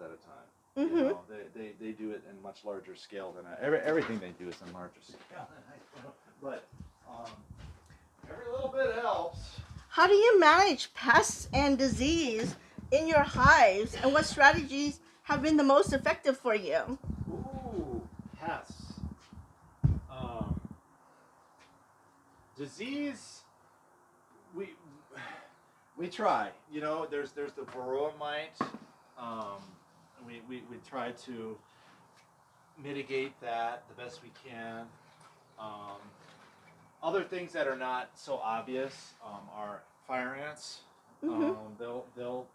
at a time. Mm-hmm. You know, they do it in much larger scale than everything they do is in larger scale than I do. But every little bit helps. How do you manage pests and disease in your hives, and what strategies have been the most effective for you? Ooh, pests. Disease. We we try. You know, there's the varroa mite. We try to mitigate that the best we can. Um, Other things that are not so obvious are fire ants. Mm-hmm. They'll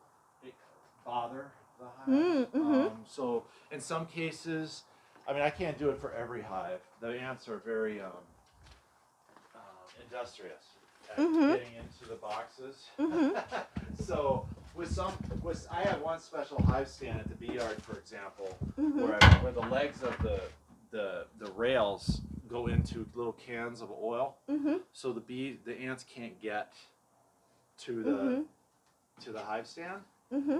bother the hive. Mm-hmm. So in some cases, I mean, I can't do it for every hive. The ants are very industrious at Mm-hmm. getting into the boxes. Mm-hmm. So I have one special hive stand at the bee yard, for example, Mm-hmm. where the legs of the rails go into little cans of oil, Mm-hmm. so the ants can't get to Mm-hmm. the hive stand. Mm-hmm.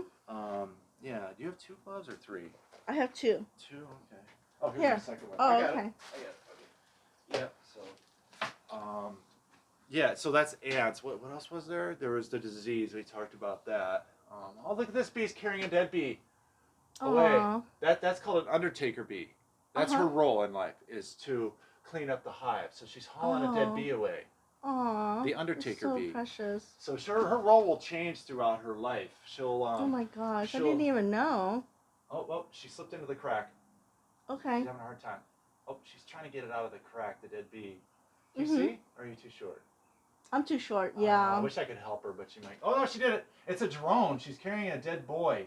Yeah. Do you have 2 gloves or 3? I have 2. 2. Okay. Oh, here's Here. the second one. Oh, I got okay. it. Okay. Yeah. So, yeah. So that's ants. What else was there? There was the disease. We talked about that. Oh, look at this bee's carrying a dead bee away. Aww. That's called an undertaker bee. That's her Uh-huh. role in life, is to clean up the hive. So she's hauling a dead bee away. Aww. The undertaker so bee. Precious. So her role will change throughout her life. She'll Oh my gosh, I didn't even know. Oh, she slipped into the crack. Okay. She's having a hard time. Oh, she's trying to get it out of the crack, the dead bee. Do you Mm-hmm. see? Or are you too short? I'm too short, yeah. I wish I could help her, but she might. Oh no, she did it. It's a drone. She's carrying a dead boy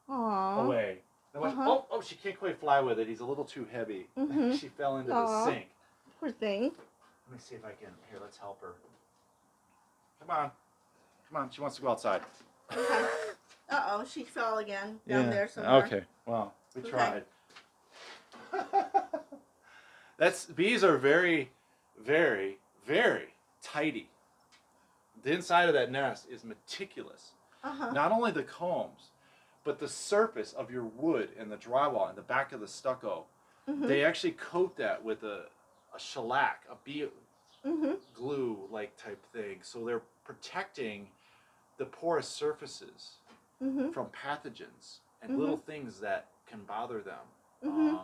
away. Uh-huh. Oh, she can't quite fly with it. He's a little too heavy. Mm-hmm. She fell into Aw. the sink. Poor thing. Let me see if I can. Here, let's help her. Come on. She wants to go outside. Okay. Uh-oh, she fell again down there somewhere. Okay. Well, we Okay. tried. Bees are very, very, very tidy. The inside of that nest is meticulous. Uh-huh. Not only the combs, but the surface of your wood and the drywall and the back of the stucco. Mm-hmm. They actually coat that with a shellac, a bee Mm-hmm. glue like type thing. So they're protecting the porous surfaces Mm-hmm. from pathogens and Mm-hmm. little things that can bother them. Mm-hmm.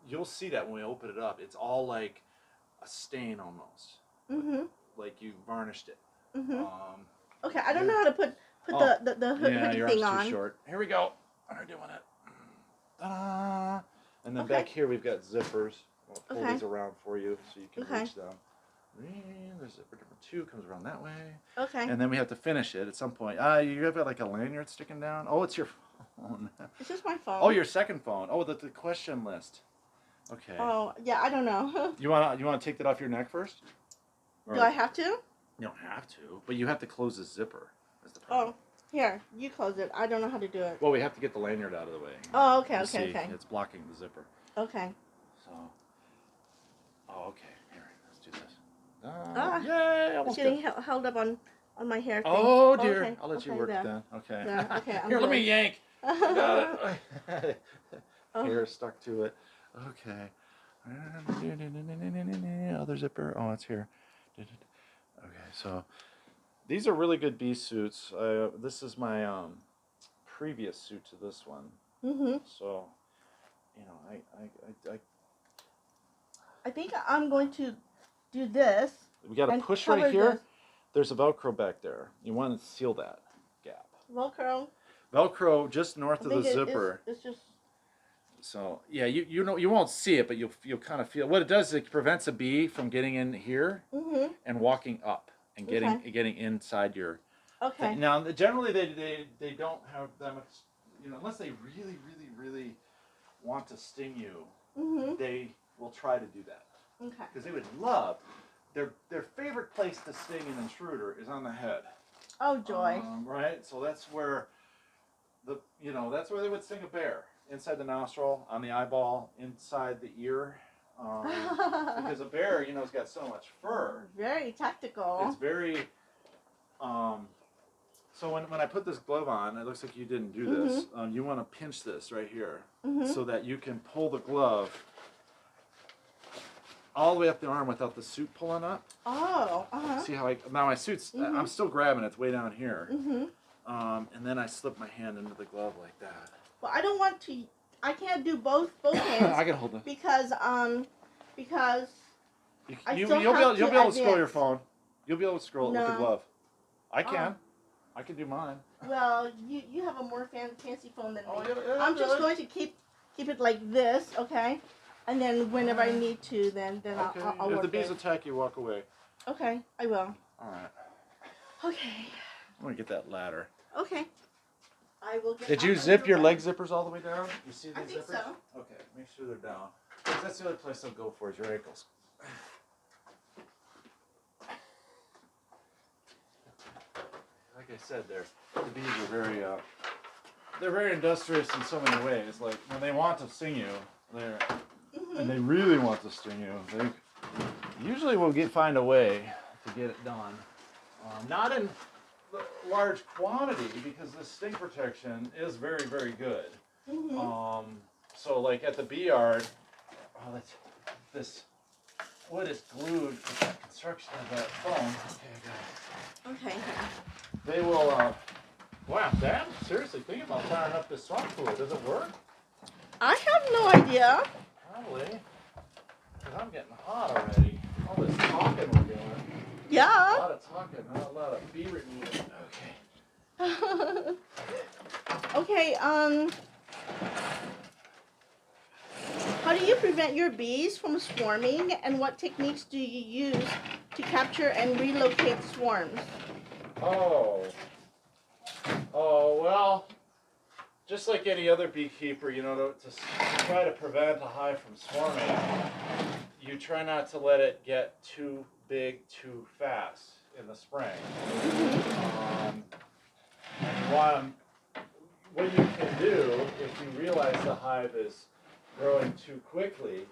You'll see that when we open it up. It's all like a stain almost. Mm-hmm. Like you varnished it. Mm-hmm. Okay, I don't know how to put the hoodie your thing arm's on. too short. Here we go. I'm doing it. Ta-da! And then Okay. back here we've got zippers. I'll pull Okay. these around for you so you can Okay. reach them. There's zipper number 2, comes around that way. Okay. And then we have to finish it at some point. You have like a lanyard sticking down. Oh, it's your phone. It's just my phone. Oh, your second phone. Oh, the question list. Okay. Oh, yeah, I don't know. You wanna take that off your neck first? Do I have to? You don't have to, but you have to close the zipper. Is the problem. Oh, here, you close it. I don't know how to do it. Well, we have to get the lanyard out of the way. Oh, okay, You okay, see, okay. It's blocking the zipper. Okay. So. Oh, okay. Here, let's do this. It's Yay! Almost getting good. held up on my hair thing. Oh dear. Okay. I'll let you Okay, work there. then. Okay. There. Okay, I'm Here, let me good. yank. I got it. Oh. Hair stuck to it. Okay. Other zipper. Oh, it's here. Okay, so these are really good bee suits. This is my previous suit to this one. Mm-hmm. So, I think I'm going to do this. we got to and push cover right here. this. There's a Velcro back there. You want to seal that gap. Velcro. Velcro just north I of the think zipper. It's just. So yeah, you know you won't see it, but you'll kind of feel what it does. Is it prevents a bee from getting in here Mm-hmm. and walking up and getting Okay. getting inside your. Okay. Thing. Now generally they don't have that much, unless they really want to sting you. Mm-hmm. They will try to do that Okay. because they would love their favorite place to sting an intruder is on the head. Oh joy. Right. So that's where that's where they would sting a bear. Inside the nostril, on the eyeball, inside the ear, because a bear, has got so much fur. Very tactical. It's very So when I put this glove on, it looks like you didn't do this. You want to pinch this right here so that you can pull the glove all the way up the arm without the suit pulling up. Oh, See how now my suit's, I'm still grabbing it, it's way down here. And then I slip my hand into the glove like that. Well, I don't want to, I can't do both hands. I can hold it. Because You'll be able to scroll your phone. You'll be able to scroll it with the glove. I can. I can do mine. Well, you have a more fancy phone than me. Yeah, I'm just going to keep it like this, okay? And then whenever I need to, then okay. I'll work If the bees it. attack you, walk away. Okay, I will. All right. Okay. I'm gonna get that ladder. Okay. I will get. Did you zip your leg zippers all the way down? You see these I think zippers? so. Okay, make sure they're down. 'Cause that's the other place I'll go for is your ankles. Like I said, the bees are they're very industrious in so many ways. Like when they want to sting you, and they really want to sting you, they usually will find a way to get it done. Not in large quantity because the sting protection is very, very good. So like at the bee yard, this wood is glued with that construction of that foam. Okay, I got it. Okay. They will, wow, damn, seriously, think about firing up this swamp fluid. Does it work? I have no idea. Probably. Because I'm getting hot already. All this talking we're doing. Yeah. A lot of talking, not a lot of bee removal. Okay. Okay, how do you prevent your bees from swarming, and what techniques do you use to capture and relocate swarms? Well, just like any other beekeeper, to try to prevent a hive from swarming, you try not to let it get too big too fast in the spring. And what you can do if you realize the hive is growing too quickly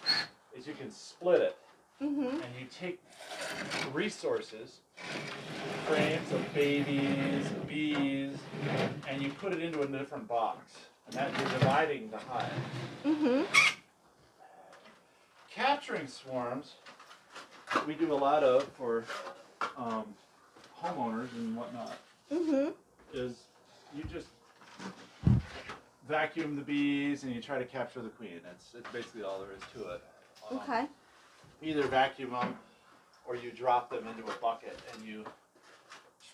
is you can split it. And you take resources, frames of babies, bees, and you put it into a different box. And that you're dividing the hive. Capturing swarms, we do a lot of for homeowners and whatnot, is you just vacuum the bees and you try to capture the queen. It's basically all there is to it. Okay. Either vacuum them or you drop them into a bucket and you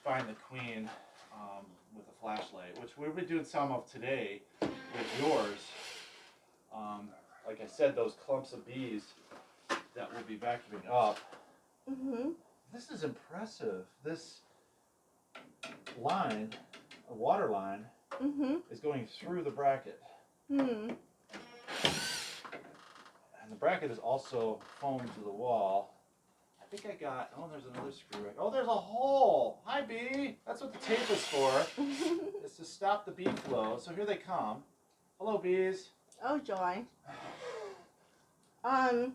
find the queen with a flashlight, which we'll be doing some of today with yours. Like I said, those clumps of bees that we'll be vacuuming up. This is impressive. This line, a water line, is going through the bracket. And the bracket is also foamed to the wall. I think I got, there's another screw. There's a hole. Hi, bee. That's what the tape is for. It's to stop the bee flow. So here they come. Hello, bees. Oh, joy. How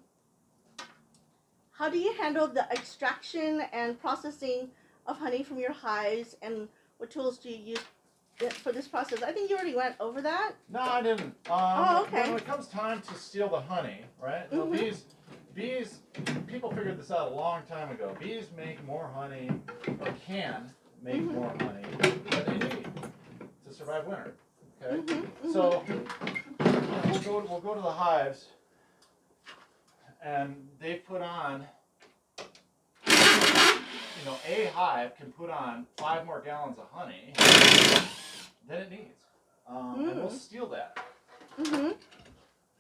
do you handle the extraction and processing of honey from your hives, and what tools do you use for this process? I think you already went over that. No, I didn't. Okay. When it comes time to steal the honey, right? Bees, people figured this out a long time ago. Bees make more honey, or can make more honey than they need to survive winter. Okay? So we'll go to the hives, and they put on, a hive can put on 5 more gallons of honey than it needs. And we'll steal that.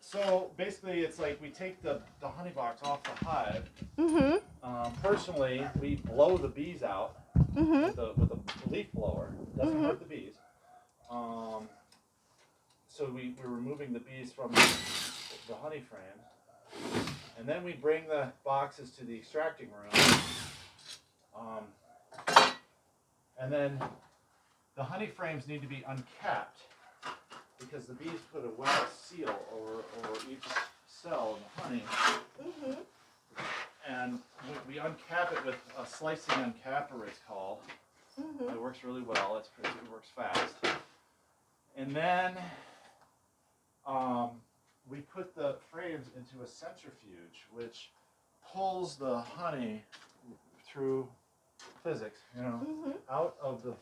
So basically, it's like we take the honey box off the hive. Personally, we blow the bees out with a leaf blower. Doesn't hurt the bees. So we're removing the bees from the honey frame, and then we bring the boxes to the extracting room. And then the honey frames need to be uncapped, because the bees put a wax seal over each cell in the honey. And we uncap it with a slicing uncapper, it's called. It works really well. It works fast. And then we put the frames into a centrifuge, which pulls the honey through physics, out of the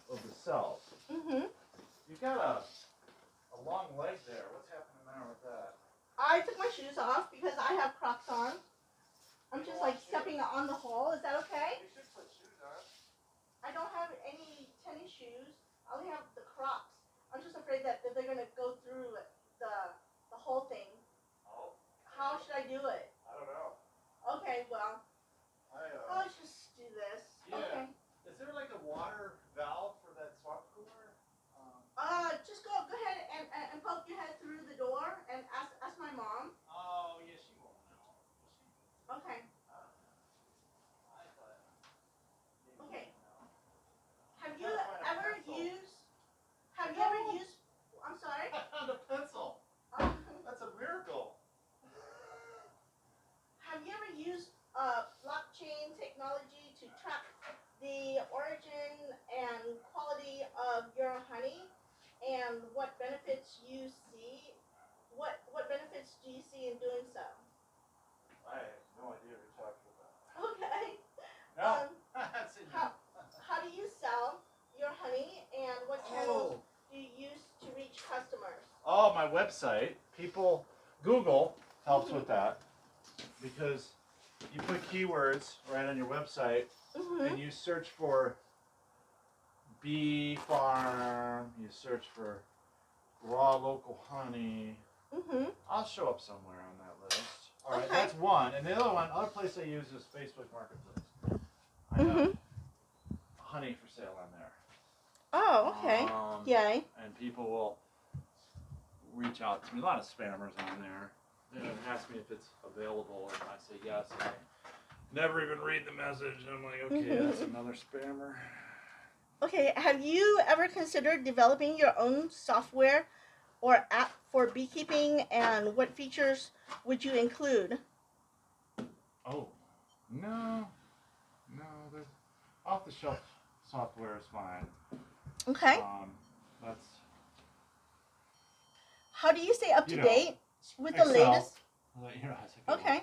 cells. You've got a long leg there. What's happening there with that? I took my shoes off because I have Crocs on. I'm just like stepping on the hole. Is that okay? You should put shoes on. I don't have any tennis shoes. I only have the Crocs. I'm just afraid that they're gonna go through the whole thing. Oh. How should I do it? I don't know. Okay, well, let's just do this. Yeah. Okay. Is there like a water valve for that swamp cooler? Just go ahead and poke your head through the door and ask my mom. Oh, yeah, she won't know. Okay. I thought. Okay. Have you ever used? I'm sorry. I found a pencil. That's a miracle. Have you ever used blockchain technology to track the origin and quality of your honey, and what benefits you see? What benefits do you see in doing so? I have no idea what you're talking about. Okay. No. That's it. How do you sell your honey, and what channels do you use to reach customers? Oh, my website. Google helps with that, because you put keywords right on your website, and you search for bee farm, you search for raw local honey. I'll show up somewhere on that list. All right, that's one. And the other place I use is Facebook Marketplace. I have honey for sale on there. Oh, okay. Yay. And people will reach out to me. A lot of spammers on there. They ask me if it's available, and I say yes. And I never even read the message. And I'm like, okay, that's another spammer. Okay, have you ever considered developing your own software or app for beekeeping, and what features would you include? Oh, no, the off-the-shelf software is fine. Okay. That's. How do you stay up to date with the Excel. latest? Okay.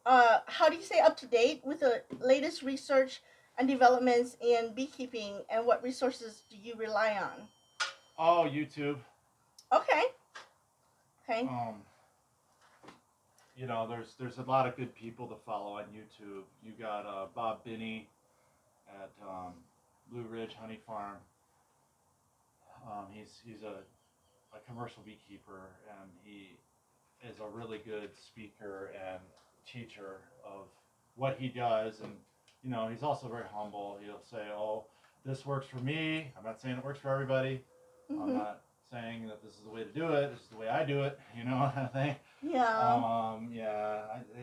How do you stay up to date with the latest research and developments in beekeeping, and what resources do you rely on? Oh, YouTube. Okay. There's a lot of good people to follow on YouTube. You got Bob Binney at Blue Ridge Honey Farm. He's a commercial beekeeper, and he is a really good speaker and teacher of what he does. And he's also very humble. He'll say, "Oh, this works for me. I'm not saying it works for everybody. I'm not saying that this is the way to do it. This is the way I do it." Kind of thing. Yeah.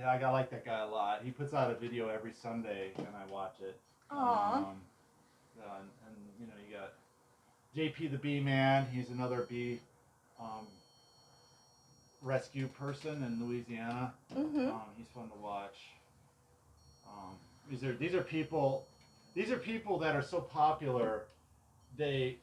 I like that guy a lot. He puts out a video every Sunday, and I watch it. Aww. And you got JP the Bee Man. He's another bee rescue person in Louisiana. He's fun to watch. These are people that are so popular. They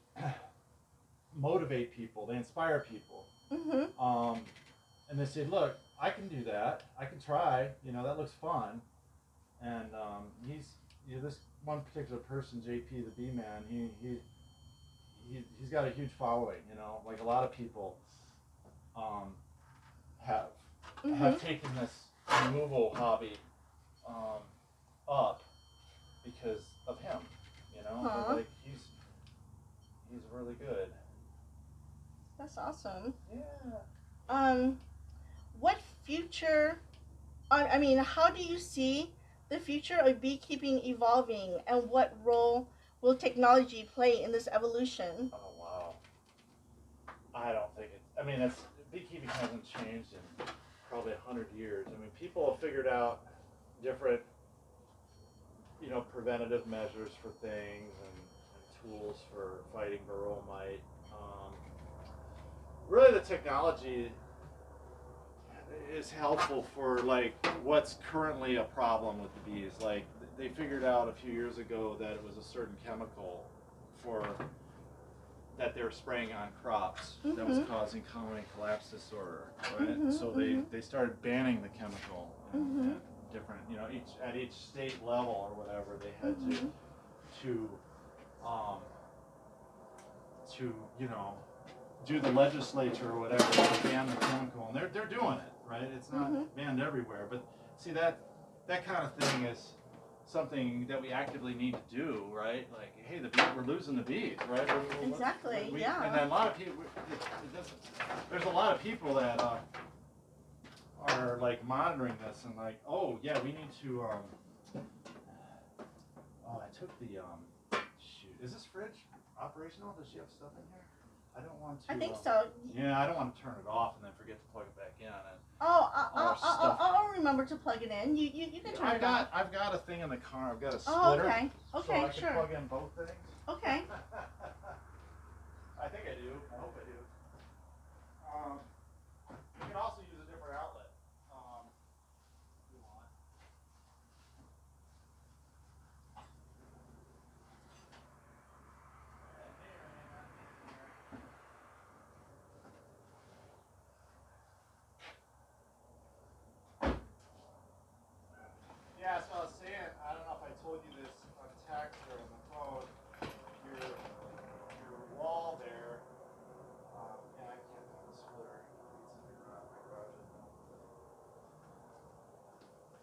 motivate people. They inspire people. And they say, "Look, I can do that. I can try. That looks fun." And this one particular person, JP the Bee Man. He's got a huge following. Like a lot of people have taken this removal hobby up because of him. Like he's really good. That's awesome. Yeah. What future? How do you see the future of beekeeping evolving, and what role will technology play in this evolution? Oh wow. I don't think beekeeping hasn't changed in probably 100 years. People have figured out different, preventative measures for things and tools for fighting varroa mite. Really, the technology is helpful for like what's currently a problem with the bees. Like they figured out a few years ago that it was a certain chemical for that they were spraying on crops that was causing colony collapse disorder, right? So they started banning the chemical and different, you know, at each state level or whatever, they had to um, you know, do the legislature or whatever to ban the chemical, and they're doing it, right? It's not banned everywhere, but see that kind of thing is something that we actively need to do, right? Like, hey, we're losing the bees, right? Exactly. Yeah. And then a lot of people, there's a lot of people that are like monitoring this and like, oh yeah, we need to. Oh, I took the shoot. Is this fridge operational? Does she have stuff in here? I don't want to. I think so. Yeah, I don't want to turn it off and then forget to plug it back in. And Oh, stuff. I'll remember to plug it in. You can turn it on. I've got a thing in the car. I've got a Oh, splitter. okay. Okay, So I can sure. plug in both things. Okay. I think I do. I hope I do. You can also use a different outlet if you want. Yeah, so I was saying, I don't know if I told you this on text or on the phone, your wall there, yeah, I can't find the splitter. It's in my garage.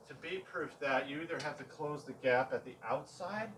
To be proof that, you either have to close the gap at the outside